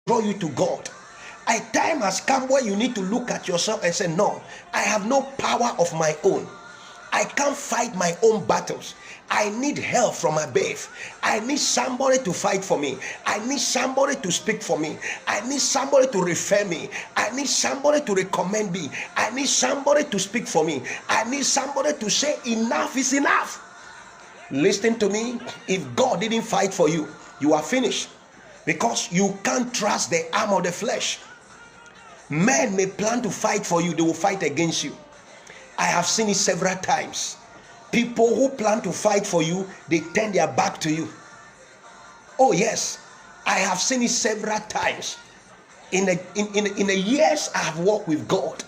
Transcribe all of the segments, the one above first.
draw you to God. A time has come where you need to look at yourself and say, no, I have no power of my own. I can't fight my own battles. I need help from above. I need somebody to fight for me. I need somebody to speak for me. I need somebody to refer me. I need somebody to recommend me. I need somebody to speak for me. I need somebody to say enough is enough. Listen to me. If God didn't fight for you, you are finished, because you can't trust the arm of the flesh. Men may plan to fight for you, they will fight against you. I have seen it several times. People who plan to fight for you, they turn their back to you. Oh yes, I have seen it several times. In the years I have walked with God,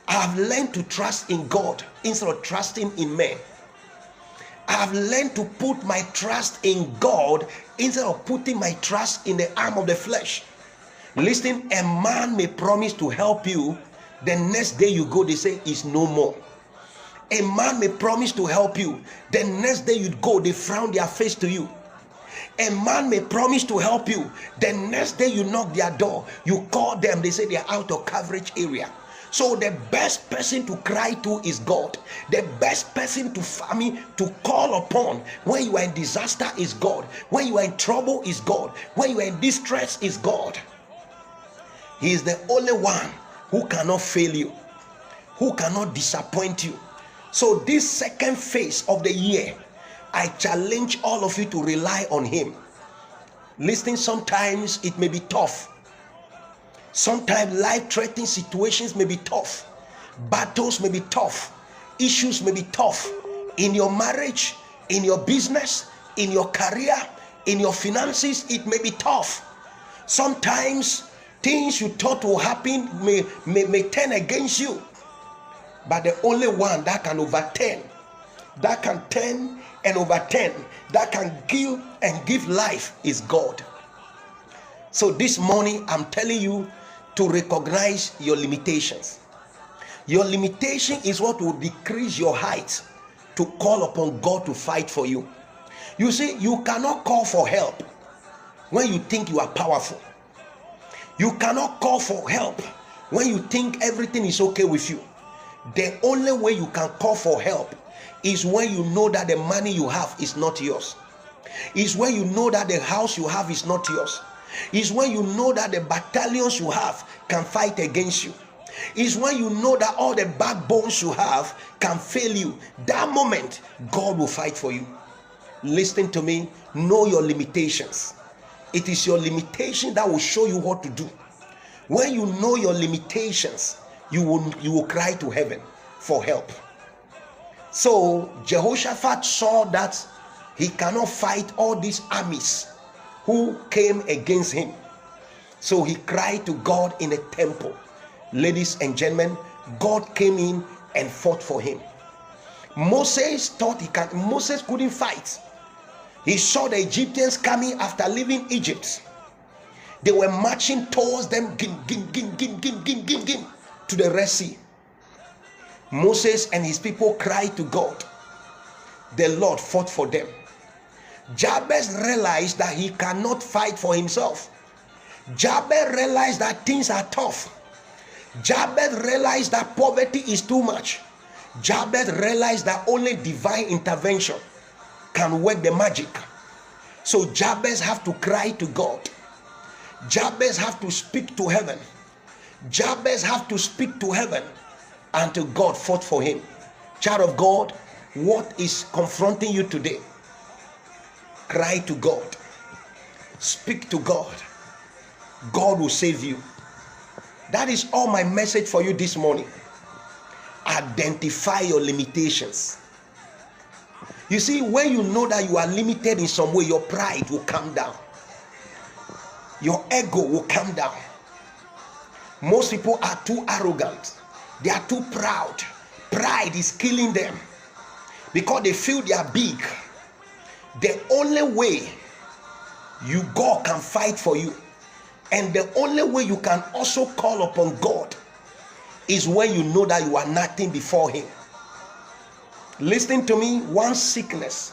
I have learned to trust in God instead of trusting in men. I have learned to put my trust in God instead of putting my trust in the arm of the flesh. Listen, a man may promise to help you, the next day you go, they say it's no more. A man may promise to help you, the next day you go, they frown their face to you. A man may promise to help you, the next day you knock their door, you call them, they say they are out of coverage area. So the best person to cry to is God. The best person to call upon when you are in disaster is God. When you are in trouble is God. When you are in distress is God. He is the only one who cannot fail you, who cannot disappoint you. So this second phase of the year, I challenge all of you to rely on him. Listen, sometimes it may be tough. Sometimes life-threatening situations may be tough. Battles may be tough. Issues may be tough. In your marriage, in your business, in your career, in your finances, it may be tough. Sometimes things you thought will happen may turn against you. But the only one that can overturn, that can turn and overturn, that can kill and give life is God. So this morning I'm telling you to recognize your limitations. Your limitation is what will decrease your height to call upon God to fight for you. You see, you cannot call for help when you think you are powerful. You cannot call for help when you think everything is okay with you. The only way you can call for help is when you know that the money you have is not yours. Is when you know that the house you have is not yours. Is when you know that the battalions you have can fight against you. Is when you know that all the backbones you have can fail you. That moment, God will fight for you. Listen to me. Know your limitations. It is your limitation that will show you what to do. When you know your limitations, you will cry to heaven for help. So Jehoshaphat saw that he cannot fight all these armies who came against him. So he cried to God in a temple. Ladies and gentlemen, God came in and fought for him. Moses couldn't fight. He saw the Egyptians coming after leaving Egypt. They were marching towards them, to the Red Sea. Moses and his people cried to God. The Lord fought for them. Jabez realized that he cannot fight for himself. Jabez realized that things are tough. Jabez realized that poverty is too much. Jabez realized that only divine intervention can work the magic. So Jabez have to cry to God. Jabez have to speak to heaven. Jabez have to speak to heaven until God fought for him. Child of God, what is confronting you today? Cry to God. Speak to God. God will save you. That is all my message for you this morning. Identify your limitations. You see, when you know that you are limited in some way, your pride will come down. Your ego will come down. Most people are too arrogant. They are too proud. Pride is killing them because they feel they are big. The only way God can fight for you, and the only way you can also call upon God, is when you know that you are nothing before him. Listen to me. One sickness